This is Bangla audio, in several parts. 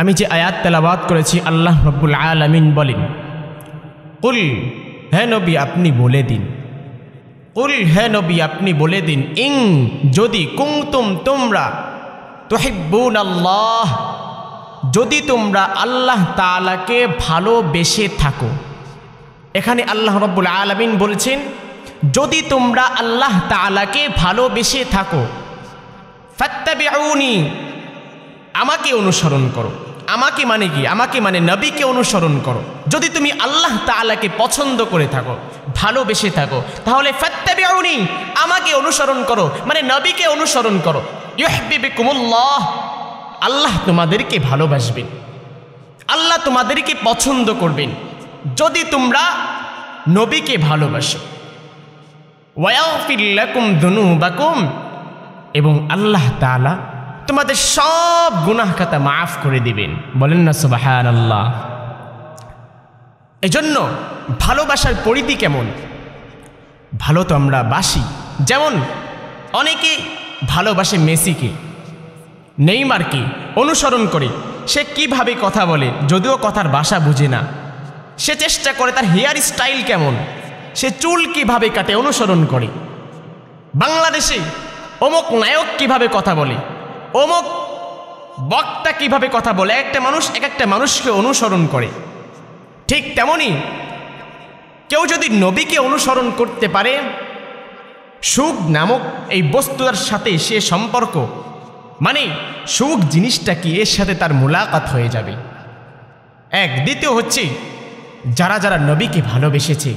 আমি যে আয়াত তেলাওয়াত করেছি আল্লাহ রব্বুল আলামিন বলেন, কুল হে নবী আপনি বলে দিন, কুল হে নবী আপনি বলে দিন, ইং যদি কুনতুম তোমরা তুহিব্বুনাল্লাহ যদি তোমরা আল্লাহ তাআলাকে ভালোবেসে থাকো। এখানে আল্লাহ রব্বুল আলামিন বলছেন যদি তোমরা আল্লাহ তাআলাকে ভালোবেসে থাকো, ফাত্তাবিউনি আমাকে অনুসরণ করো। আমাকে মানে কি? আমাকে মানে নবীকে অনুসরণ করো। যদি তুমি আল্লাহ তাআলাকে পছন্দ করে থাকো, ভালোবেসে থাকো, তাহলে ফাত্তাবিউনি আমাকে অনুসরণ করো, মানে নবীকে অনুসরণ করো। ইউহিব্বুকুমুল্লাহ আল্লাহ তোমাদেরকে ভালোবাসবেন, আল্লাহ তোমাদেরকে পছন্দ করবেন যদি তোমরা নবীকে ভালোবাসো। ওয়ায়াগফির লাকুম যুনুবাকুম এবং আল্লাহ তাআলা তোমাদের সব গুনাহ খাতা মাফ করে দিবেন। বলেন না সুবহানাল্লাহ। এজন্য ভালোবাসার পরিধি কেমন? ভালো তো আমরা বাসি, যেমন অনেকে ভালোবাসে মেসিকে, নেইমারকে অনুসরণ করে। সে কিভাবে কথা বলে, যদিও কথার ভাষা বুঝে না, সে চেষ্টা করে তার হেয়ার স্টাইল কেমন, সে চুল কিভাবে কাটে অনুসরণ করে। বাংলাদেশে অমুক নায়ক কিভাবে কথা বলে, অমুক বক্তা কিভাবে কথা বলে, একটা মানুষ এক একটা মানুষকে অনুসরণ করে। ঠিক তেমনি কেউ যদি নবীকে অনুসরণ করতে পারে, সুখ নামক এই বস্তুটার সাথে সে সম্পর্ক, মানে সুখ জিনিসটা কি, এর সাথে তার মুলাকাত হয়ে যাবে। এক। দ্বিতীয় হচ্ছে যারা যারা নবীকে ভালোবেসেছে,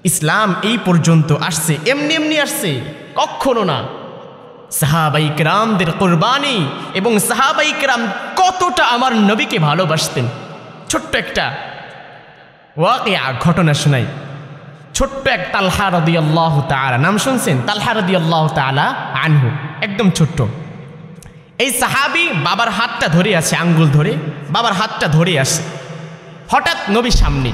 ইসলাম এই পর্যন্ত আসছে এমনি এমনি আসছে, কখনো না। সাহাবাই কেরামদের কুরবানি এবং সাহাবাই কেরাম কতটা আমার নবীকে ভালোবাসতেন। ছোট্ট একটা ওয়াকিয়া ঘটনা শোনাই। ছোট্ট এক তালহা রাদিয়াল্লাহু তাআলা, নাম শুনছেন? তালহা রাদিয়াল্লাহু তাআলা আনহু, একদম ছোট্ট এই সাহাবী বাবার হাতটা ধরে আছে, আঙ্গুল ধরে বাবার হাতটা ধরে আছে। হঠাৎ নবীর সামনে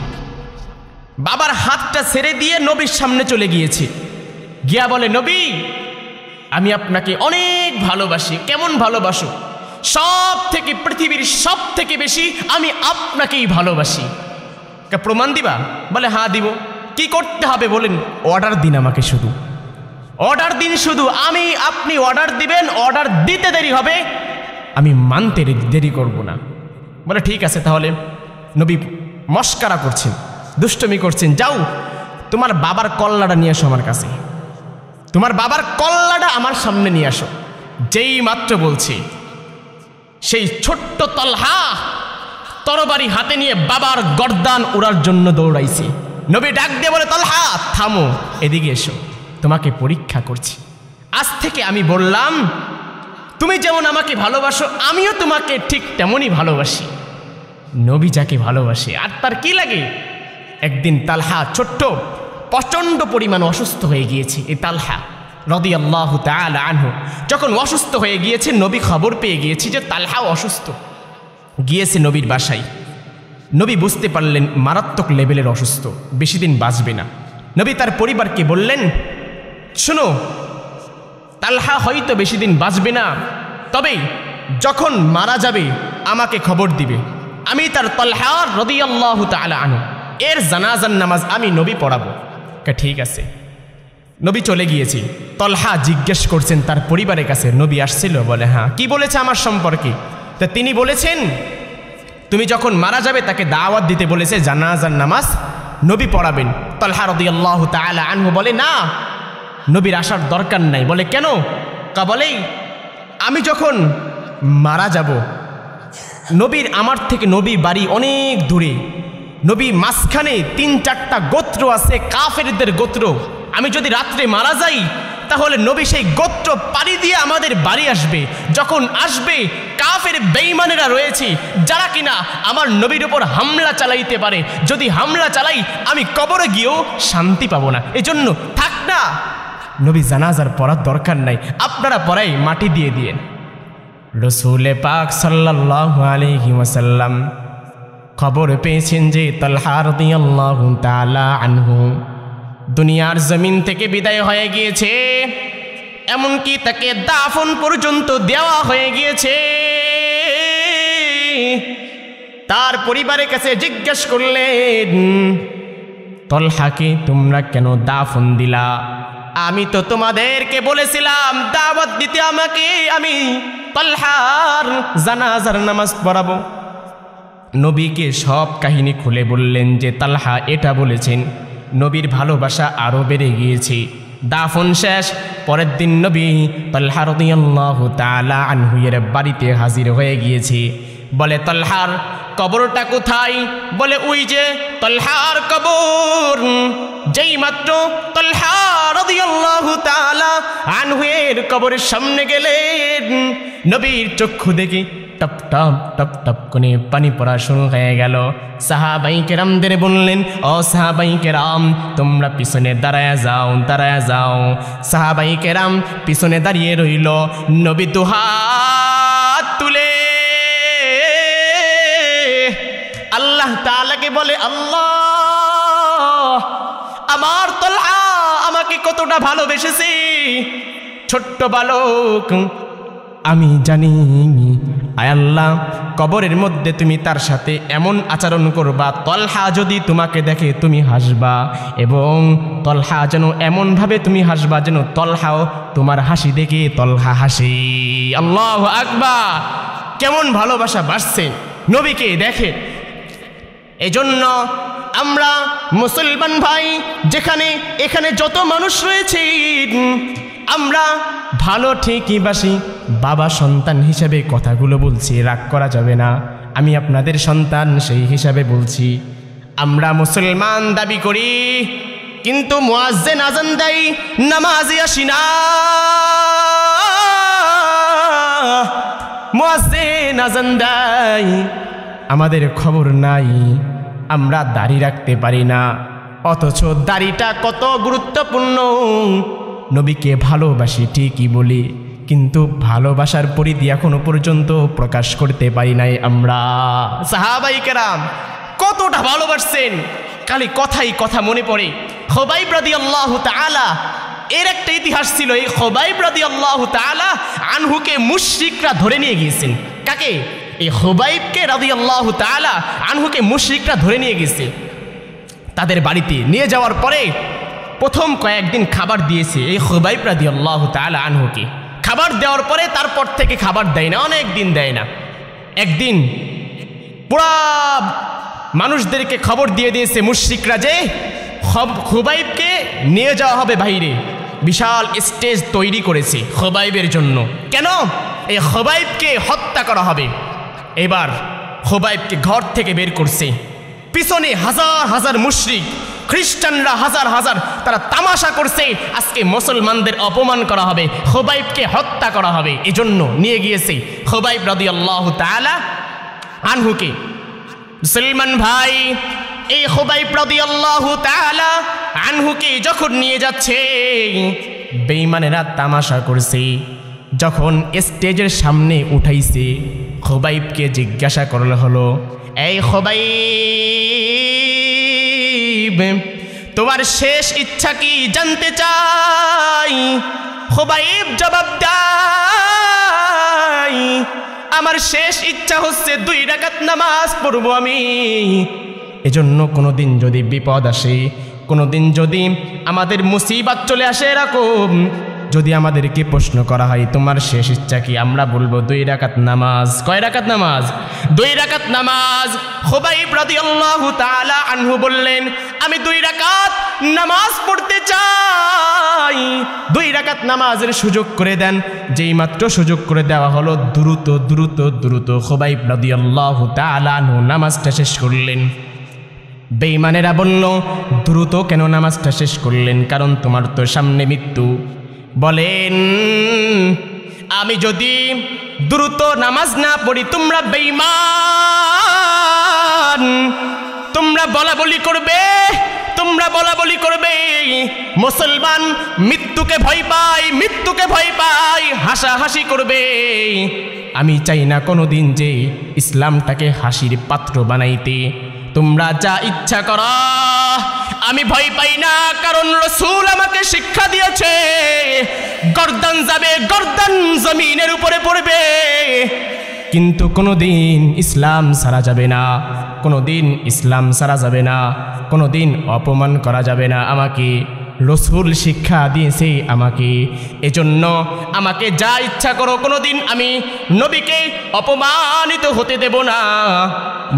বাবার হাতটা ছেড়ে দিয়ে নবীর সামনে চলে গিয়েছে, গিয়া বলে, নবী আমি আপনাকে অনেক ভালোবাসি। কেমন ভালোবাসো? সব থেকে, পৃথিবীর সব থেকে বেশি আমি আপনাকেই ভালোবাসি। প্রমাণ দিবা? বলে হ্যাঁ দিব। কি করতে হবে বলেন? অর্ডার দিন আমাকে, শুধু অর্ডার দিন, শুধু আমি, আপনি অর্ডার দিবেন, অর্ডার দিতে দেরি হবে, আমি মানতে দেরি করব না। বলে ঠিক আছে। তাহলে নবী মস্কারা করছেন, দুষ্টমি করছেন, যাও তোমার বাবার কল্লাটা নিয়ে আসো আমার কাছে, তোমার বাবার কল্লাটা আমার সামনে নিয়ে আসো। যেই মাত্র বলছি, সেই ছোট্ট তালহা তরবারি হাতে নিয়ে বাবার গর্দান উড়ার জন্য দৌড়াইছে। নবী ডাক দিয়ে বলে, তালহা থামো, এদিকে এসো, তোমাকে পরীক্ষা করছি। আজ থেকে আমি বললাম, তুমি যেমন আমাকে ভালোবাসো, আমিও তোমাকে ঠিক তেমনই ভালোবাসি। নবী যাকে ভালোবাসে আর তার কি লাগে। একদিন তালহা ছোট্ট প্রচণ্ড পরিমাণ অসুস্থ হয়ে গিয়েছে। এই তালহা রাদিয়াল্লাহু তাআলা আনহু যখন অসুস্থ হয়ে গিয়েছে, নবী খবর পেয়ে গিয়েছে যে তালহাও অসুস্থ। গিয়েছে নবীর বাসায়। নবী বুঝতে পারলেন মারাত্মক লেভেলের অসুস্থ, বেশি দিন বাঁচবে না। নবী তার পরিবারকে বললেন, শোনো, তালহা হয়তো বেশি দিন বাঁচবে না, তবে যখন মারা যাবে আমাকে খবর দিবে, আমি তার তালহা রাদিয়াল্লাহু তাআলা আনহু এর জানাজার নামাজ আমি নবী পড়াবো। ঠিক আছে। নবী চলে গিয়েছে। তালহা জিজ্ঞেস করছেন তার পরিবারের কাছে, নবী আসছিল? বলে হ্যাঁ। কি বলেছে আমার সম্পর্কে? তা তিনি বলেছেন, তুমি যখন মারা যাবে তাকে দাওয়াত দিতে বলেছে, জানাজার নামাজ নবী পড়াবেন। তালহা রাদিয়াল্লাহু তাআলা আনহু বলে, না, নবীর আসার দরকার নাই। বলে কেন? বলেই, আমি যখন মারা যাব, নবীর আমার থেকে নবী বাড়ি অনেক দূরে, নবী মাঝখানে ৩-৪টা গোত্র আছে, কাফেরদের গোত্র। আমি যদি রাত্রে মারা যাই, তাহলে নবী সেই গোত্র পাড়ি দিয়ে আমাদের বাড়ি আসবে। যখন আসবে, কাফের বেঈমানেরা রয়েছে যারা কিনা আমার নবীর উপর হামলা চালাইতে পারে। যদি হামলা চালাই, আমি কবরে গিয়েও শান্তি পাবো না। এজন্য থাক না, নবী জানাজার পড়ার দরকার নাই, আপনারা পড়াই মাটি দিয়ে দিয়েন। রাসূল পাক সাল্লাল্লাহু আলাইহি ওয়াসাল্লাম খবর পেয়েছেন যে তালহা রাদিয়াল্লাহু তাআলা আনহু দুনিয়ার জমিন থেকে বিদায় হয়ে গিয়েছে, এমনকি তাকে দাফন পর্যন্ত দেওয়া হয়ে গিয়েছে। তার পরিবারের কাছে জিজ্ঞেস করলেন, তলহাকে তোমরা কেন দাফন দিলা? আমি তো তোমাদেরকে বলেছিলাম দাওয়াত দিতে আমাকে, আমি তলহার জানাজার নামাজ পড়াবো। নবীকে সব কাহিনী খুলে বললেন যে তালহা এটা বলেছেন। নবীর ভালোবাসা আরও বেড়ে গিয়েছে। দাফন শেষ, পরের দিন নবী তালহা রাদিয়াল্লাহু তাআলা আনহু এর বাড়িতে হাজির হয়ে গিয়েছে। বলে, তালহার কবরটা কোথায়? বলে, ওই যে তালহার কবর। যেই মাত্র তালহা রাদিয়াল্লাহু তাআলা আনহু এর কবরের সামনে গেলেন, নবীর চক্ষু দেখে টপ টপ টপ টপ করে পানি পড়া শুরু হয়ে গেল। সাহাবাই কেরামদের বললেন, ও সাহাবাই কেরাম, তোমরা পিছনে দাঁড়ায় যাও, দাঁড়ায় যাও। সাহাবাই কেরাম পিছনে দাঁড়িয়ে রইল। নবী দুহাত তুলে আল্লাহ তাআলাকে বলে, আল্লাহ, আমার তালহা আমাকে কতটা ভালোবেসেছে। ছোট্ট বালক, আমি জানি। আয় আল্লাহ, কবরের মধ্যে তুমি তার সাথে এমন আচরণ করবা, তলহা যদি তোমাকে দেখে তুমি হাসবা, এবং তলহা যেন এমনভাবে তুমি হাসবা যেন তলহাও তোমার হাসি দেখে তলহা হাসে। আল্লাহু আকবার! কেমন ভালোবাসা বাড়ছে নবীকে দেখে। এজন্য আমরা মুসলমান ভাই, যেখানে এখানে যত মানুষ রয়েছে, আমরা ভালো ঠিকই বাসি। বাবা সন্তান হিসাবে কথাগুলো বলছি, রাগ করা যাবে না। আমি আপনাদের সন্তান, সেই হিসাবে বলছি। আমরা মুসলমান দাবি করি, কিন্তু মুয়াজ্জিন আযান দেয়, নামাজে আসি না। মুয়াজ্জিন আযান দেয়, আমাদের খবর নাই। আমরা দাড়ি রাখতে পারি না, অথচ দাড়িটা কত গুরুত্বপূর্ণ। নবীকে ভালোবাসি ঠিকই বলি, কিন্তু ভালোবাসার পরিধি এখনো পর্যন্ত প্রকাশ করতে পারি নাই আমরা। সাহাবাই কেরাম কতটা ভালোবাসছেন, খালি কথাই কথা মনে পড়ে। খুবাইব রাদিয়াল্লাহু তাআলা এর একটা ইতিহাস ছিল। এই খুবাইব রাদিয়াল্লাহু তাআলা আনহুকে মুশরিকরা ধরে নিয়ে গিয়েছেন। কাকে? এই খুবাইবকে রাদিয়াল্লাহু তাআলা আনহুকে মুশরিকরা ধরে নিয়ে গেছে। তাদের বাড়িতে নিয়ে যাওয়ার পরে প্রথম কয়েকদিন খাবার দিয়েছে এই খুবাইব রাদিয়াল্লাহু তাআলা আনহুকে। খাবার দেওয়ার পরে তারপর থেকে খাবার দেয় না, অনেক দিন দেয় না। একদিন পুরা মানুষদেরকে খবর দিয়ে দিয়েছে মুশরিকরা যে খুবাইবকে নিয়ে যাওয়া হবে বাইরে। বিশাল স্টেজ তৈরি করেছে খুবাইবের জন্য। কেন? এই খুবাইবকে হত্যা করা হবে। এবার খুবাইবকে ঘর থেকে বের করছে। পিছনে হাজার হাজার মুশরিক, খ্রিস্টানরা হাজার হাজার, তারা তামাশা করছে। আজকে মুসলমানদের অপমান করা হবে, খুবাইবকে হত্যা করা হবে। এজন্য নিয়ে গিয়েছে খুবাইব রাদিয়াল্লাহু তাআলা আনহুকে। মুসলমান ভাই, এই খুবাইব রাদিয়াল্লাহু তাআলা আনহুকে যখন নিয়ে যাচ্ছে, বেঈমানেরা তামাশা করছে। যখন স্টেজের সামনে উঠাইছে, খুবাইবকে জিজ্ঞাসা করলে হলো, এই খুবাইব, তোমার শেষ ইচ্ছা কি জানতে চাই? খুবাইব জবাব দেয়, আমার শেষ ইচ্ছা হচ্ছে 2 রাকাত নামাজ পড়ব আমি। এজন্য কোনোদিন যদি বিপদ আসে, কোনোদিন যদি আমাদের মুসিবত চলে আসে, এরকম যদি আমাদেরকে প্রশ্ন করা হয় তোমার শেষ ইচ্ছা কি, আমরা বলবো 2 রাকাত নামাজ। কয় রাকাত নামাজ? 2 রাকাত নামাজ। খুবাইব রাদিয়াল্লাহু তাআলা আনহু বললেন, আমি 2 রাকাত নামাজ পড়তে চাই। 2 রাকাত নামাজের সুযোগ করে দেন। যেই মাত্র সুযোগ করে দেওয়া হলো, দ্রুত দ্রুত দ্রুত খুবাইব রাদিয়াল্লাহু তাআলা আনহু নামাজটা শেষ করলেন। বেঈমানেরা বলল, দ্রুত কেন নামাজটা শেষ করলেন? কারণ তোমার তো সামনে মৃত্যু। বলেন, আমি যদি দ্রুত নামাজ না পড়ি, তোমরা বেঈমান, তোমরা বলাবলি করবে, তোমরা বলাবলি করবে মুসলমান মৃত্যুকে ভয় পায়, মৃত্যুকে ভয় পায়, হাসাহাসি করবে। আমি চাই না কোনোদিন যে ইসলামটাকে হাসির পাত্র বানাইতে। তোমরা যা ইচ্ছা করো, আমি ভয় পাই না, কারণ রাসূল আমাকে শিক্ষা দিয়েছে, গর্দান যাবে, গর্দান জমিনের উপরে পড়বে। কিন্তু কোনোদিন ইসলাম ছাড়া যাবে না, কোনোদিন ইসলাম ছাড়া যাবে না, কোনোদিন অপমান করা যাবে না আমাকে। রসুল শিক্ষা দিয়েছে আমাকে, এজন্য আমাকে যা ইচ্ছা করো, কোনোদিন আমি নবীকে অপমানিত হতে দেব না।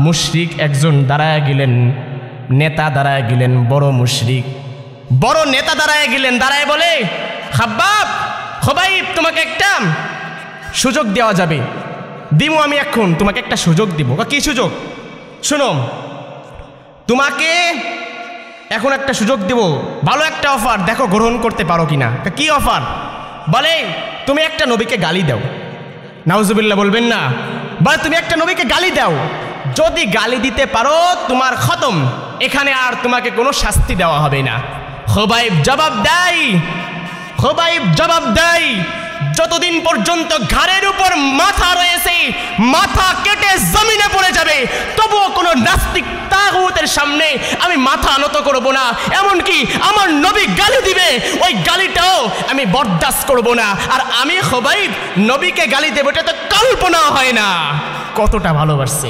মুশরিক একজন দাঁড়ায় গেলেন, নেতা দাঁড়ায় গেলেন, বড় মুশরিক, বড় নেতা দাঁড়ায় গেলেন, দাঁড়ায় বলে, খবাইব তোমাকে একটা সুযোগ দেওয়া যাবে, দিমু আমি এখন তোমাকে একটা সুযোগ দিব। কি সুযোগ? শোনো, তোমাকে এখন একটা সুযোগ দেব, ভালো একটা অফার, দেখো গ্রহণ করতে পারো কিনা। কি অফার? বলে তুমি একটা নবীকে গালি দাও। নাউজুবিল্লাহ বলবেন না। বলে তুমি একটা নবীকে গালি দাও, যদি গালি দিতে পারো তোমার খতম, এখানে আর তোমাকে কোনো শাস্তি দেওয়া হবে না। খোবাইব জবাব দেয়, যতদিন পর্যন্ত ঘাড়ের উপর মাথা রয়েছে, মাথা কেটে জমিনে পড়ে যাবে, তবুও কোনো নাস্তিক তাগুতের সামনে আমি মাথা নত করব না। এমনকি আমার নবী গালি দিবে, ওই গালিটাও আমি বরদাস্ত করব না। আর আমি খোবাইব নবীকে গালি দেব, এটা তো কল্পনা হয় না। কতটা ভালোবাসছে।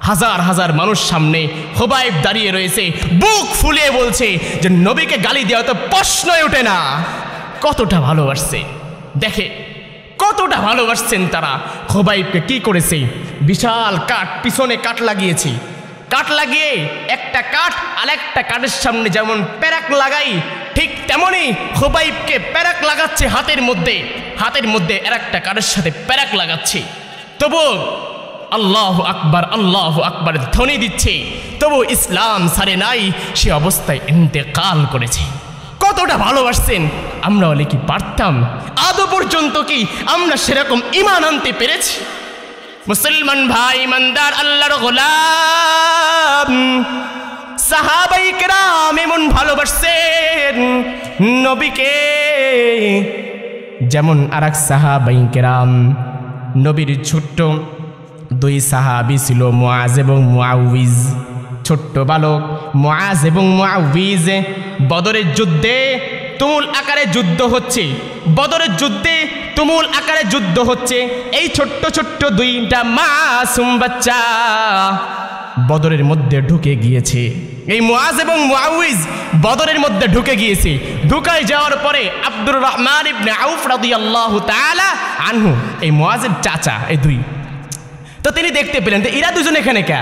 হাজার হাজার মানুষ সামনে খোবাইব দাঁড়িয়ে রয়েছে, বুক ফুলিয়ে বলছে যে নবীকে গালি দেওয়া তো প্রশ্নই ওঠে না। কতটা ভালোবাসছে, দেখে কতটা ভালোবাসছেন তারা। খোবাইবকে কি করেছে? বিশাল কাঠ, পিছনে কাঠ লাগিয়েছে, কাঠ লাগিয়ে একটা কাঠ আরেকটা কাঠের সামনে যেমন প্যারাক লাগাই, ঠিক তেমনই খোবাইবকে প্যারাক লাগাচ্ছে হাতের মধ্যে আরেকটা কাঠের সাথে প্যারাক লাগাচ্ছে। তবু আল্লাহু আকবার ধ্বনি দিচ্ছে, তবু ইসলাম ছাড়ে নাই, সে অবস্থায় ইন্তেকাল করেছে। কতটা ভালোবাসছেন। আমরা হলে কি পারতাম? আদৌ পর্যন্ত কি আমরা সেরকম ঈমান আনতে পেরেছি? মুসলমান ভাই, ইমানদার, আল্লাহর গোলাম, সাহাবায়ে কেরাম এমন ভালোবাসছেন নবীকে, যেমন আরেক সাহাবায়ে কেরাম, নবীর ছোট্ট দুই সাহাবী ছিল, মুআজ এবং মুআউইজ। ছোট্ট বালক মুআজ এবং মুআউইজ বদরের যুদ্ধে তুমুল আকারে যুদ্ধ হচ্ছে, বদরের যুদ্ধে তুমুল আকারে যুদ্ধ হচ্ছে। এই ছোট্ট ছোট্ট দুইটা মাসুম বাচ্চা বদরের মধ্যে ঢুকে গিয়েছে। এই মুআজ এবং মুআউইজ বদরের মধ্যে ঢুকে গিয়েছে। ঢুকায় যাওয়ার পরে আব্দুর রহমান ইবনে আউফ রাদিয়াল্লাহু তাআলা আনহু, এই মুআজের চাচা, এই দুই, তো তিনি দেখতে পেলেন যে এরা দুজন এখানে কে?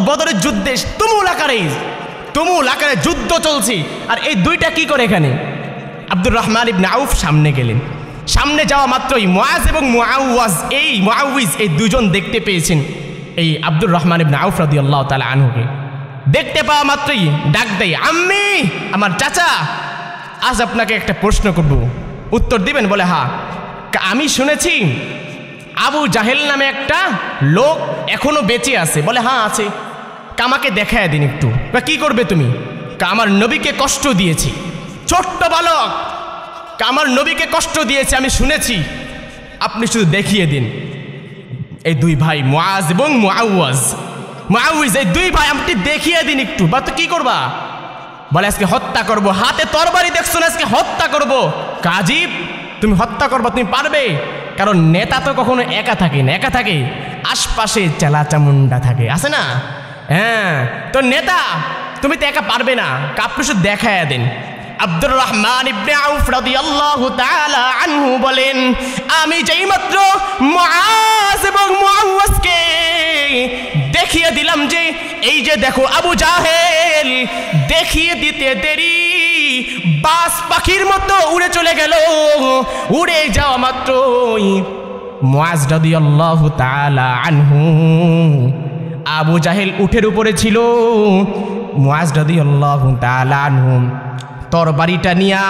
বদরের যুদ্ধে তুমুল আকারে যুদ্ধ চলছে, আর এই দুইটা কি করে এখানে? আব্দুর রহমান ইবনে আউফ সামনে গেলেন। সামনে যাওয়া মাত্রই মুআজ এবং মুআউইজ এই দুজন দেখতে পেয়েছেন এই আব্দুর রহমান ইবনে আউফ রাদিয়াল্লাহু তাআলা আনহুকে। দেখতে পাওয়া মাত্রই ডাক দেয়, আম্মি, আমার চাচা, আজ আপনাকে একটা প্রশ্ন করব, উত্তর দিবেন? বলে হ্যাঁ। আমি শুনেছি আবু জাহেল নামে একটা লোক এখনো বেঁচে আছে। বলে হ্যাঁ আছে। আমাকে দেখায় দিন একটু। কি করবে তুমি? আমার নবীকে কষ্ট দিয়েছি। ছোট্ট বালক, আমার নবীকে কষ্ট দিয়েছে আমি শুনেছি, আপনি শুধু দেখিয়ে দিন। এই দুই ভাই মুআজ এবং মুআউইজ, এই দুই ভাই আপনি দেখিয়ে দিন একটু। বা তো কি করবা? বলে আজকে হত্যা করব, হাতে তরবারি দেখছো না, আজকে হত্যা করব। কাজীব, তুমি হত্যা করবা, তুমি পারবে? কারণ নেতা তো কখনো একা থাকে না, একা থাকে আশপাশে চেলা চামুন্ডা থাকে, আছে না? হ্যাঁ, তো নেতা তুমি তো একা পারবে না, আপনি শুধু দেখায় দেন। আব্দুর রহমান ইবনে আউফ রাদিয়াল্লাহু তাআলা আনহু বলেন, আমি যেইমাত্র মুআজ এবং মুআউইজকে দেখিয়ে দিলাম যে এই যে দেখো আবু জাহেল, দেখিয়ে দিতে দেরি বাস পাখির মতো উড়ে চলে গেল। উড়ে যাওয়া মাত্রই মুআজ রাদিয়াল্লাহু তাআলা আনহু, আবু জাহেল উঠের উপরে ছিল, মুআজ রাদিয়াল্লাহু তাআলা আনহু তরবারিটা নিয়া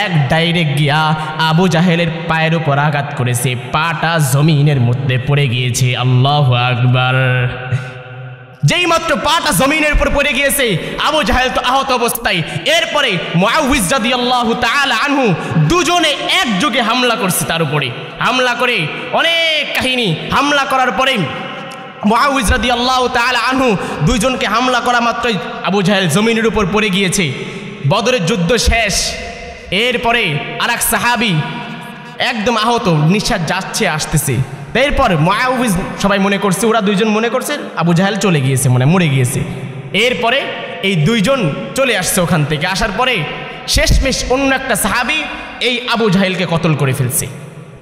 এক ডাইরেক্ট গিয়া আবু জাহেলের পায়ের উপর আঘাত করেছে, পাটা জমিনের মধ্যে পড়ে গিয়েছে। আল্লাহু আকবার। যেই মাত্র পাটা জমিনের উপর পড়ে গিয়েছে, আবু জাহেল তো আহত অবস্থায়। এরপরে মুআউইজ রাদিয়াল্লাহু তাআলা আনহু দুজনে একযোগে হামলা করছে তার উপরে। হামলা করে অনেক কাহিনী, হামলা করার পরে মুআউইজ রাদিয়াল্লাহু তাআলা আনহু দুইজনকে হামলা করা মাত্রই আবু জাহেল জমিনের উপর পড়ে গিয়েছে। বদরের যুদ্ধ শেষ। এরপরে আরেক সাহাবী একদম আহত, নিঃশ্বাস যাচ্ছে আসতেছে, এরপর মুআউযিজ সবাই মনে করছে, ওরা দুইজন মনে করছে আবু জাহেল চলে গিয়েছে, মরে গিয়েছে। এরপরে এই দুইজন চলে আসছে ওখান থেকে, আসার পরে শেষমেশ অন্য একটা সাহাবী এই আবু জাহেলকে কতল করে ফেলছে।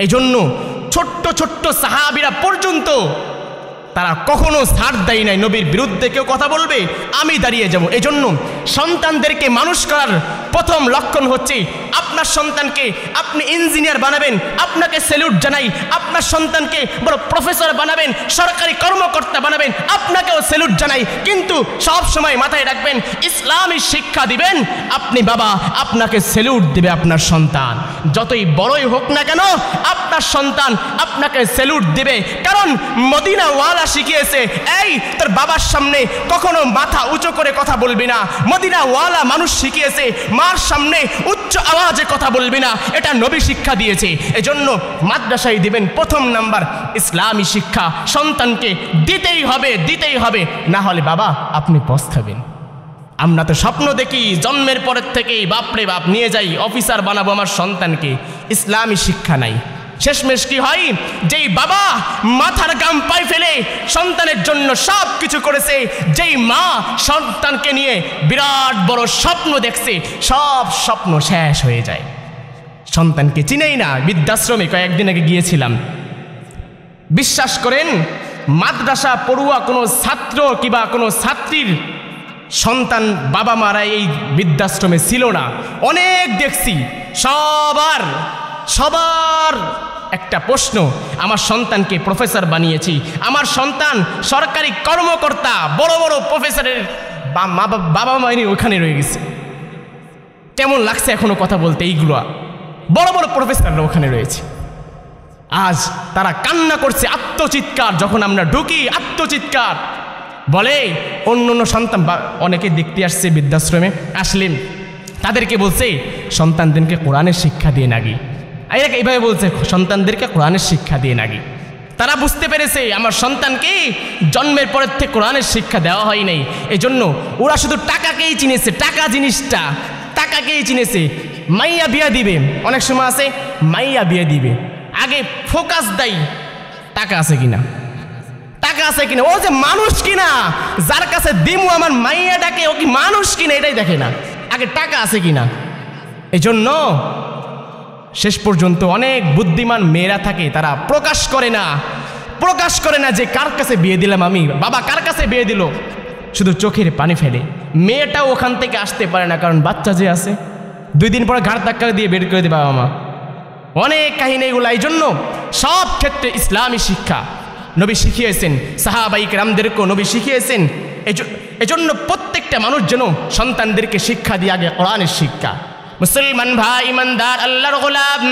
এই জন্য ছোট্ট ছোট্ট সাহাবীরা পর্যন্ত তারা কখনো ছাড় দেয় নাই, নবীর বিরুদ্ধে কেউ কথা বলবে আমি দাঁড়িয়ে যাব। এজন্য সন্তানদেরকে মানুষ করার প্রথম লক্ষণ হচ্ছে আপনার সন্তানকে আপনি ইঞ্জিনিয়ার বানাবেন, আপনাকে স্যালুট জানাই। আপনার সন্তানকে বড় প্রফেসর বানাবেন, সরকারি কর্মকর্তা বানাবেন, আপনাকেও স্যালুট জানাই। কিন্তু সব সময় মাথায় রাখবেন ইসলামী শিক্ষা দিবেন আপনি, বাবা আপনাকে স্যালুট দিবে আপনার সন্তান, যতই বড়ই হোক না কেন আপনার সন্তান আপনাকে স্যালুট দিবে। কারণ মদিনা ওয়ালা শিখিয়েছে এই তোর বাবার সামনে কখনো মাথা উঁচু করে কথা বলবি না। মদিনা ওয়ালা মানুষ শিখিয়েছে মার সামনে উচ্চ আওয়াজে কথা বলবি না, এটা নবী শিক্ষা দিয়েছে। এজন্য মাদ্রাসায় দিবেন প্রথম নাম্বার ইসলামী শিক্ষা সন্তানকে দিতেই হবে, না হলে বাবা আপনি পস্তাবেন। আমরা তো স্বপ্ন দেখি জন্মের পরের থেকেই বাপরে বাপ নিয়ে যাই অফিসার বানাবো আমার সন্তানকে, ইসলামী শিক্ষা নাই। শেষমেশ কি হয়, যেই বাবা মাথার গাম পায়ে ফেলে সন্তানের জন্য সব কিছু করেছে, যেই মা সন্তানকে নিয়ে বিরাট বড় স্বপ্ন দেখছে, সব স্বপ্ন শেষ হয়ে যায়। সন্তানকে চিনেই না। বৃদ্ধাশ্রমে কয়েকদিন আগে গিয়েছিলাম, বিশ্বাস করেন মাদ্রাসা পড়ুয়া কোনো ছাত্র কিংবা কোনো ছাত্রীর সন্তান বাবা মারা এই বৃদ্ধাশ্রমে ছিল না। অনেক দেখছি, সবার একটা প্রশ্ন, আমার সন্তানকে প্রফেসর বানিয়েছি, আমার সন্তান সরকারি কর্মকর্তা, বড় বড় প্রফেসরের বাবা মাইনি ওখানে রয়ে গেছে। কেমন লাগছে এখনো কথা বলতে, এইগুলো বড় বড় প্রফেসররা ওখানে রয়েছে। আজ তারা কান্না করছে, আত্মচিৎকার, যখন আমরা ঢুকি আত্মচিৎকার বলে। অন্য সন্তান অনেকে দেখতে আসছে বৃদ্ধাশ্রমে, আসলেন তাদেরকে বলছে সন্তানদেরকে কোরআনের শিক্ষা দিয়ে নাগি, এইভাবে বলছে সন্তানদেরকে কোরআনের শিক্ষা দিয়ে নাগি। তারা বুঝতে পেরেছে আমার সন্তানকে জন্মের পরের থেকে কোরআনের শিক্ষা দেওয়া হয় নাই। এই জন্য ওরা শুধু টাকাকেই চিনেছে, টাকা জিনিসটা টাকাকেই চিনেছে। মাইয়া বিয়া দিবে, অনেক সময় আছে মাইয়া বিয়া দিবে, আগে ফোকাস দেয় টাকা আছে কিনা, ও যে মানুষ কিনা, যার কাছে দিমু আমার মাইয়াটাকে ও কি মানুষ কিনা এটাই দেখে না, আগে টাকা আছে কিনা। এই জন্য শেষ পর্যন্ত অনেক বুদ্ধিমান মেয়েরা থাকে, তারা প্রকাশ করে না যে কার কাছে বিয়ে দিলাম আমি, বাবা কার কাছে বিয়ে দিল, শুধু চোখের পানি ফেলে। মেয়েটাও ওখান থেকে আসতে পারে না, কারণ বাচ্চা যে আছে, 2 দিন পরে ঘাড় ধাক্কা দিয়ে বের করে দেবে বাবা মা। অনেক কাহিনী এগুলো। এই জন্য সব ক্ষেত্রে ইসলামী শিক্ষা নবী শিখিয়েছেন, সাহাবায়ে কেরামদেরকেও নবী শিখিয়েছেন। এজন্য প্রত্যেকটা মানুষ যেন সন্তানদেরকে শিক্ষা দিয়ে আগে কোরআনের শিক্ষা। মুসলমান ভাই ইমানদার আল্লাহর গোলাম,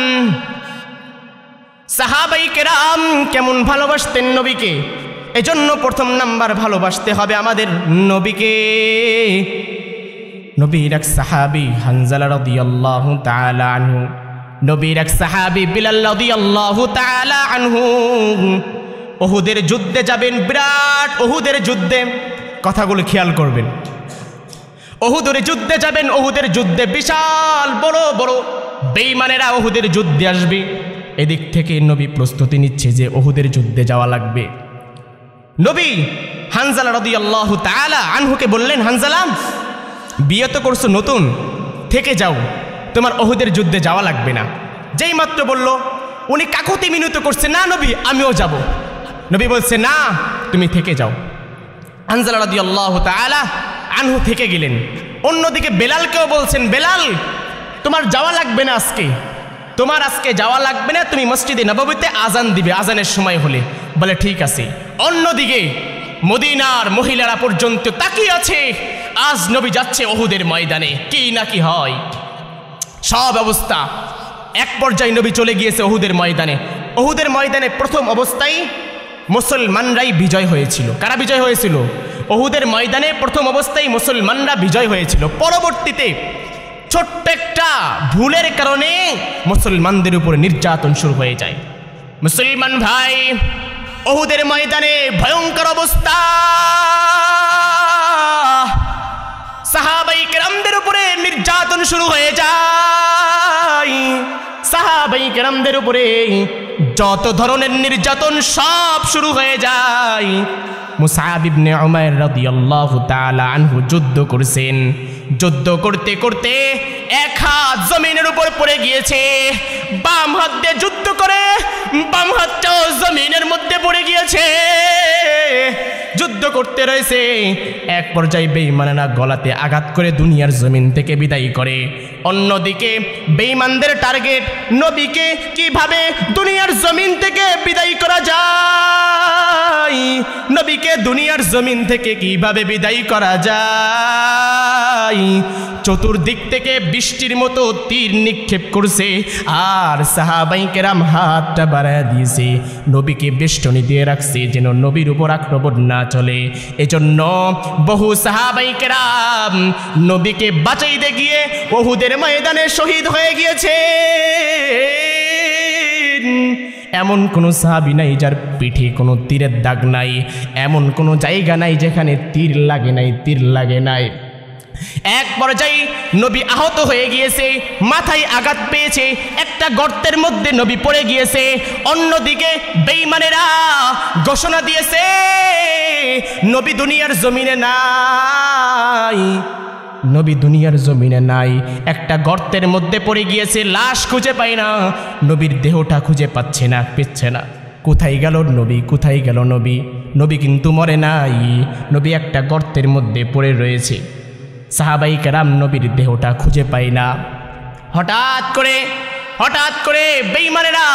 সাহাবায়ে কেরাম কেমন ভালোবাসতেন নবীকে। এজন্য প্রথম নাম্বার ভালোবাসতে হবে আমাদের নবীকে। নবীর এক সাহাবী হানজালা রাদিয়াল্লাহু তাআলা আনহু, নবীর এক সাহাবী বিলাল রাদিয়াল্লাহু তাআলা আনহু উহুদের যুদ্ধে যাবেন, বিরাট উহুদের যুদ্ধে, কথাগুলো খেয়াল করবেন। উহুদের যুদ্ধে যাবেন, উহুদের যুদ্ধে বিশাল বড় বড় বেঈমানেরা উহুদের যুদ্ধে আসবে। এদিক থেকে নবী প্রস্তুতি নিচ্ছে যে উহুদের যুদ্ধে যাওয়া লাগবে। নবী হানজালা রাদিয়াল্লাহু তাআলা আনহুকে বললেন, হানজালা বিয়ে তো করছো নতুন, থেকে যাও, তোমার উহুদের যুদ্ধে যাওয়া লাগবে না। যেই মাত্র বলল, উনি কাকুতি মিনতি করছে, না নবী আমিও যাব। নবী বলছে না তুমি থেকে যাও। হানজালা রাদিয়াল্লাহু তাআলা আনহু থেকে গেলেন। অন্যদিকে বেলালকেও বলছেন, বেলাল তোমার যাওয়া লাগবে না, তোমার আজকে যাওয়া লাগবে না, তুমি মসজিদে নববীতে আজান দিবে আজানের সময় হলে। বলে ঠিক আছে। অন্যদিকে মদিনার মহিলারা পর্যন্ত তাকিয়ে আছে, আজ নবী যাচ্ছে উহুদের ময়দানে, কি না কি হয় সব অবস্থা। এক পর্যায়ে নবী চলে গিয়েছে উহুদের ময়দানে। উহুদের ময়দানে প্রথম অবস্থায় মুসলমানরাই বিজয় হয়েছিল। কারা বিজয় হয়েছিল? উহুদের ময়দানে প্রথম অবস্থায় মুসলমানরা বিজয় হয়েছিল। পরবর্তীতে ছোট্ট একটা ভুলের কারণে মুসলমানদের উপরে নির্যাতন শুরু হয়ে যায়। মুসলমান ভাই, উহুদের ময়দানে ভয়ঙ্কর অবস্থা, সাহাবায়ে কেরামদের উপরে নির্যাতন শুরু হয়ে যায়। সাহাবায়ে কেরামদের উপরে যত ধরনের নির্যাতন সব শুরু হয়ে যায়। মুসআব ইবনে উমাইর রাদিয়াল্লাহু তাআলা আনহু যুদ্ধ করেছেন। যুদ্ধ করতে করতে এক হাত জমিনের উপর পড়ে গিয়েছে, বাম হাত দিয়ে যুদ্ধ করে বাম হাতটাও জমিনের মধ্যে পড়ে গিয়েছে। যুদ্ধ করতে রয়েছে, এক পর্যায়ে বেঈমানেরা গলাতে আঘাত করে দুনিয়ার জমিন থেকে বিদায় করে। অন্যদিকে বেঈমানদের টার্গেট নবীকে কিভাবে দুনিয়ার জমিন থেকে বিদায় করা যায়, নবীকে দুনিয়ার জমিন থেকে কিভাবে বিদায় করা যায়। চতুর্দিক থেকে বৃষ্টির মতো তীর নিক্ষেপ করছে, আর সাহাবায়ে কেরাম হাতটা বাড়ায় দিয়েছে, নবীকে বেষ্টনী দিয়ে রাখছে যেন নবীর উপর আক্রমণ না চলে। এজন্য বহু সাহাবায়ে কেরাম নবীকে বাঁচাইতে গিয়ে উহুদের ময়দানে শহীদ হয়ে গিয়েছে। এমন কোনো সাহাবী নাই যার পিঠে কোনো তীরের দাগ নাই, এমন কোনো জায়গা নাই যেখানে তীর লাগে নাই, তীর লাগে নাই। এক পর্যায়ে নবী আহত হয়ে গিয়েছে, মাথায় আঘাত পেয়েছে, একটা গর্তের মধ্যে নবী পড়ে গিয়েছে। অন্যদিকে বেঈমানেরা ঘোষণা দিয়েছে নবী দুনিয়ার জমিনে নাই, নবী দুনিয়ার জমিনে নাই। একটা গর্তের মধ্যে পড়ে গিয়েছে, লাশ খুঁজে পায় না, নবীর দেহটা খুঁজে পাচ্ছে না, পেচ্ছে না। কোথায় গেল নবী, কোথায় গেল নবী? নবী কিন্তু মরে নাই, নবী একটা গর্তের মধ্যে পড়ে রয়েছে। সাহাবায়ে কেরাম নবীর দেহটা খুঁজে পায় না। হঠাৎ করে বেঈমানেরা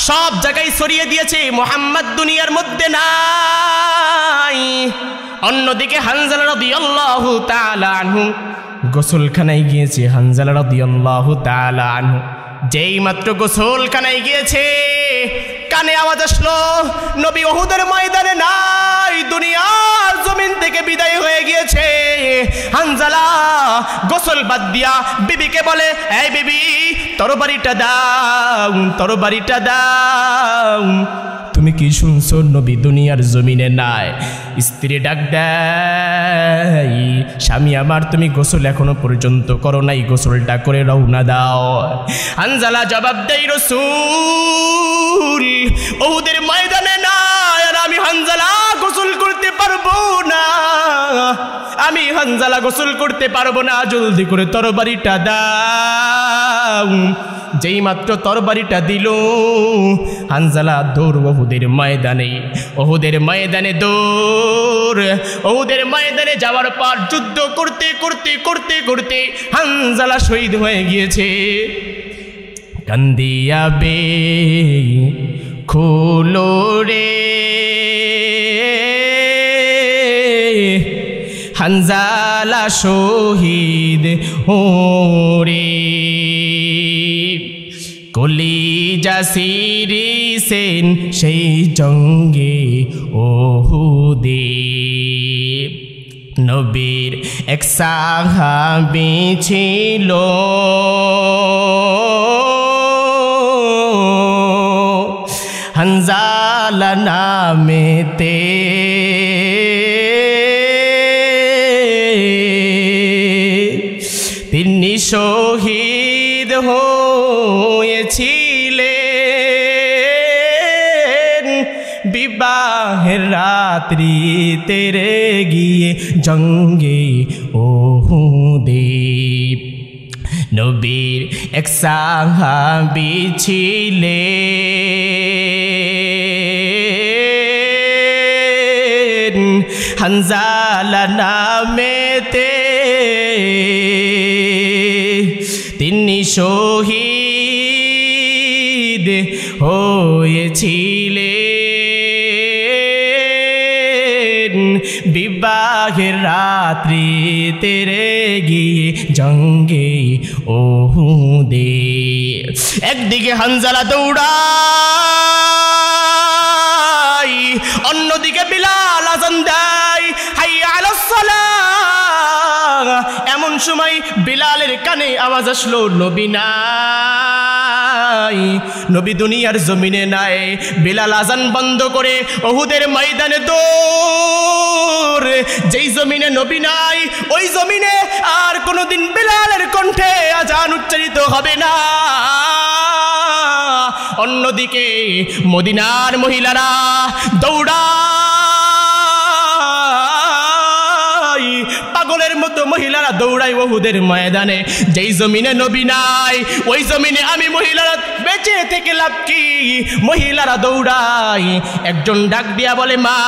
সব জায়গায় ছড়িয়ে দিয়েছে মুহাম্মদ দুনিয়ার মধ্যে নাই। অন্যদিকে হানজালা রাদিয়াল্লাহু তাআলা আনহু গোসলখানায় গিয়েছে। হানজালা রাদিয়াল্লাহু তাআলা আনহু যেই মাত্র গোসলখানায় গিয়েছে, কানে আওয়াজ আসলো নবী উহুদের ময়দানে নাই, দুনিয়ার জমিন থেকে বিদায় হয়ে গিয়েছে। হানজালা গোসল বাদ দিয়া বিবিকে বলে, এই বিবি তরবারিটা দাও, তরবারিটা দাও। তুমি কি শুনছো নবী দুনিয়ার জমিনে নাই? স্ত্রী ডাক দেয়, স্বামী আমার তুমি গোসল এখনো পর্যন্ত করো নাই, গোসলটা করে রওনা দাও। হানজালা জবাব দেয়, রাসূল উহুদের ময়দানে নাই, আর আমি হানজালা গোসল করতে পারবো না, আমি হানজালা গোসল করতে পারবো না, জলদি করে তরবারিটা দাও। যেই মাত্র তরবারিটা দিল, হানজালা দৌড় উহুদের ময়দানে, উহুদের ময়দানে দৌড়। উহুদের ময়দানে যাওয়ার পর যুদ্ধ করতে করতে করতে করতে হানজালা শহীদ হয়ে গিয়েছে। কান্দিয়া বে খোলো রে হানজালা শহীদ ওরে, কলিজা সিরিছেন সেই জঙ্গে ওহুদে। নবীর এক সাহাবী ছিল, হানজালা নামেতে, তিনি শহীদ হয়েছিলেন বিবাহের রাত্রি তেরে গিয়ে জঙ্গে ওহুদে। নবীর এক সাহাবী ছিলেন, হানজালা নামেতে, তিনি শহীদ হয়েছিলেন বিবাহের রাত্রি তেরে গিয়ে জঙ্গে ওহুদে। একদিকে হানজালা দৌড়ায়, অন্যদিকে বিলাল আযান দেয়, হাইয়া আলাস সালাহ। এমন সময় বিলালের কানে আওয়াজ আসলো নবী নাই, নবী দুনিয়ার জমিনে নাই। বিলাল আযান বন্ধ করে উহুদের ময়দানে দৌড়। যেই জমিনে নবী নাই, ওই জমিনে আর কোনোদিন বিলালের কণ্ঠে আযান উচ্চারিত হবে না। অন্যদিকে মদিনার মহিলারা দৌড়ায়, পাগলের মতো মহিলারা দৌড়ায় উহুদের ময়দানে। যেই জমিনে নবী নাই ওই জমিনে আমি মহিলারা বেঁচে থেকে লাভ কি? মহিলারা দৌড়ায়। একজন ডাক দিয়া বলে, মা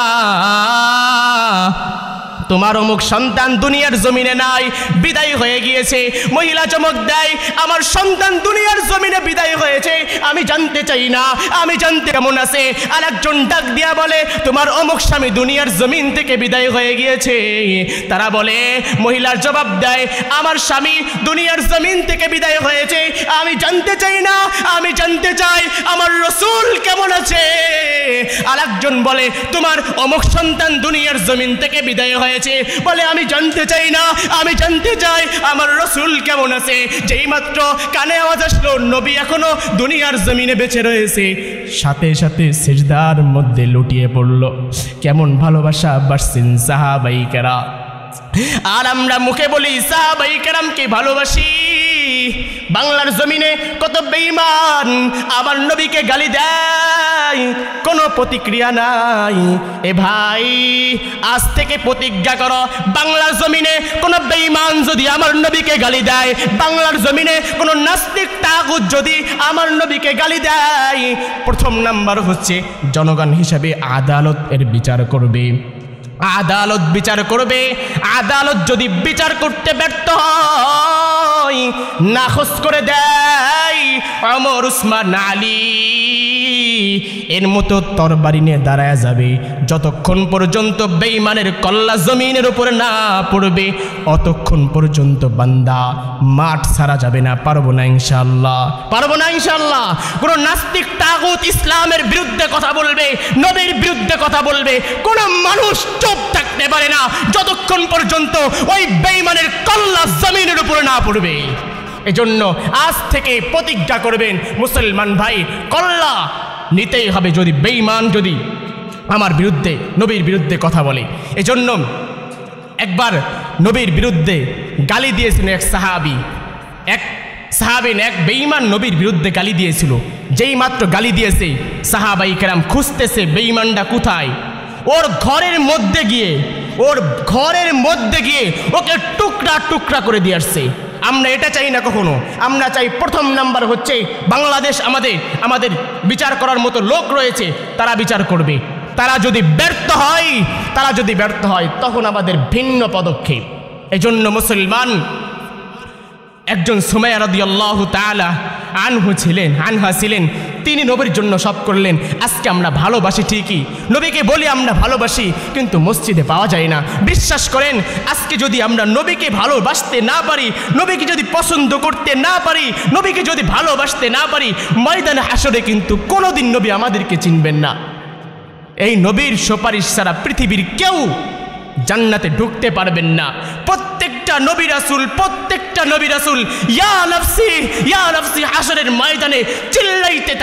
তোমার অমুক সন্তান দুনিয়ার জমিনে নাই, বিদায় হয়ে গিয়েছে। মহিলা চমক দেয়, আমার সন্তান দুনিয়ার জমিনে বিদায় হয়েছে, আমি জানতে চাই না, আমি জানতে কেমন আছে। আর একজন ডাক দিয়া বলে, তোমার অমুক স্বামী দুনিয়ার জমিন থেকে বিদায় হয়ে গিয়েছে। তারা বলে, মহিলার জবাব দেয়, আমার স্বামী দুনিয়ার জমিন থেকে বিদায় হয়েছে, আমি জানতে চাই না, আমি জানতে চাই আমার রসূল কেমন আছে। আর একজন বলে, তোমার অমুক সন্তান দুনিয়ার জমিন থেকে বিদায় হয়েছে, বলে আমি জানতে চাই না, আমি জানতে চাই আমার রসূল কেমন আছে। যেই মাত্র কানে আওয়াজ আসলো নবী এখনো দুনিয়ার জমিনে বেঁচে রয়েছে, সাথে সাথে সিজদার মধ্যে লুটিয়ে পড়ল। কেমন ভালোবাসা বাসছেন সাহাবায়ে কেরাম। আর আমরা মুখে বলি সাহাবায়ে কেরামকে ভালোবাসি, বাংলার জমিনে কত বেঈমান আমার নবীকে গালি দেয়, কোনো প্রতিক্রিয়া নাই। এ ভাই, আজ থেকে প্রতিজ্ঞা করো, বাংলার জমিনে কোনো বেঈমান যদি আমার নবীকে গালি দেয়, বাংলার জমিনে কোনো নাস্তিক তাগুত যদি আমার নবীকে গালি দেয়, প্রথম নাম্বার হচ্ছে জনগণ হিসাবে আদালত এর বিচার করবে। আদালত বিচার করবে। আদালত যদি বিচার করতে ব্যর্থ হয়, নাকচ করে দেয় ওমর, উসমান, আলী এর মতো তরবারি নিয়ে দাঁড়ায় যাবে। যতক্ষণ পর্যন্ত বেঈমানের কল্লা জমিনের উপরে না পড়বে, অতক্ষণ পর্যন্ত বান্দা মাঠ ছাড়া যাবে না। পারবো না ইনশাআল্লাহ, পারবো না ইনশাআল্লাহ। কোন নাস্তিক তাগুত ইসলামের বিরুদ্ধে কথা বলবে, নবীর বিরুদ্ধে কথা বলবে, কোন মানুষ চুপ থাকতে পারে না যতক্ষণ পর্যন্ত ওই বেঈমানের কল্লা জমিনের উপরে না পড়বে। এজন্য আজ থেকে প্রতিজ্ঞা করবেন মুসলমান ভাই, কল্লা নিতেই হবে যদি বেঈমান যদি আমার বিরুদ্ধে, নবীর বিরুদ্ধে কথা বলে। এজন্য একবার নবীর বিরুদ্ধে গালি দিয়েছিল এক সাহাবী, এক বেঈমান নবীর বিরুদ্ধে গালি দিয়েছিল। যেই মাত্র গালি দিয়েছে, সাহাবায়ে কেরাম খুঁজতেছে বেঈমানটা কোথায়। ওর ঘরের মধ্যে গিয়ে ওকে টুকরা টুকরা করে দিয়ে আসছে। আমরা এটা চাই না কখনো। আমরা চাই প্রথম নাম্বার হচ্ছে বাংলাদেশ আমাদের বিচার করার মতো লোক রয়েছে, তারা বিচার করবে। তারা যদি ব্যর্থ হয় তখন আমাদের ভিন্ন পদক্ষেপ। এজন্য মুসলমান একজন সুমাইয়া রাদিয়াল্লাহু তাআলা আনহা ছিলেন, তিনি নবীর জন্য সব করলেন। আজকে আমরা ভালোবাসি ঠিকই, নবীকে বলি আমরা ভালোবাসি, কিন্তু মসজিদে পাওয়া যায় না। বিশ্বাস করেন, আজকে যদি আমরা নবীকে ভালোবাসতে না পারি, নবীকে যদি পছন্দ করতে না পারি, নবীকে যদি ভালোবাসতে না পারি, ময়দানে হাসরে কিন্তু কোনোদিন নবী আমাদেরকে চিনবেন না। এই নবীর সুপারিশ ছাড়া পৃথিবীর কেউ জান্নাতে ঢুকতে পারবেন না। প্রত্যেকটা নবী রাসূল ইয়া নাফসি হাসরের ময়দানে চিল্লাইতে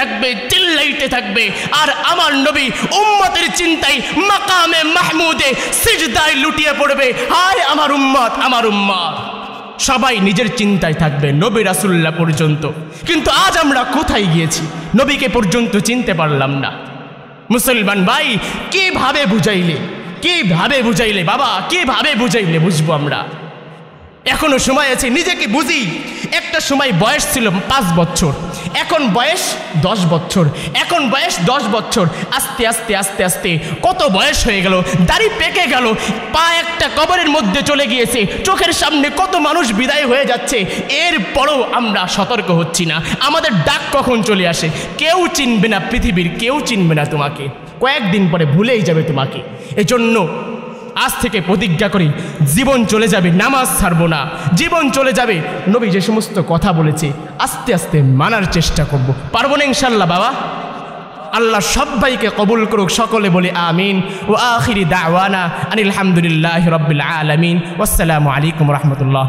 থাকবে। আর আমার নবী উম্মতের চিন্তায় মাকামে মাহমুদে সিজদায় লুটিয়ে পড়বে, হায় আমার উম্মত। সবাই নিজের চিন্তায় থাকবে, নবী রাসূলুল্লাহ পর্যন্ত। কিন্তু আজ আমরা কোথায় গিয়েছি? নবীকে পর্যন্ত চিনতে পারলাম না। মুসলমান ভাই, কিভাবে বুঝাইলে বাবা, কিভাবে বুঝাইলে বুঝবো আমরা? এখনো সময় আছে, নিজেকে বুঝি। একটা সময় বয়স ছিল 5 বছর, এখন বয়স 10 বছর, এখন বয়স 10 বছর। আস্তে আস্তে কত বয়স হয়ে গেল, দাড়ি পেকে গেল, পা একটা কবরের মধ্যে চলে গিয়েছে, চোখের সামনে কত মানুষ বিদায় হয়ে যাচ্ছে। এরপরও আমরা সতর্ক হচ্ছি না। আমাদের ডাক কখন চলে আসে? কেউ চিনবে না, পৃথিবীর কেউ চিনবে না তোমাকে, কয়েকদিন পরে ভুলেই যাবে তোমাকে। এজন্য আজ থেকে প্রতিজ্ঞা করি, জীবন চলে যাবে, নামাজ ছাড়বো না। জীবন চলে যাবে, নবী যে সমস্ত কথা বলেছে আস্তে আস্তে মানার চেষ্টা করব। পারবো না ইনশাআল্লাহ বাবা? আল্লাহ সবাইকে কবুল করুক, সকলে বলি আমিন। ওয়া আখিরি দাওয়ানা আনিল হামদুলিল্লাহি রাব্বিল আলামিন। ওয়াসসালামু আলাইকুম ওয়া রাহমাতুল্লাহ।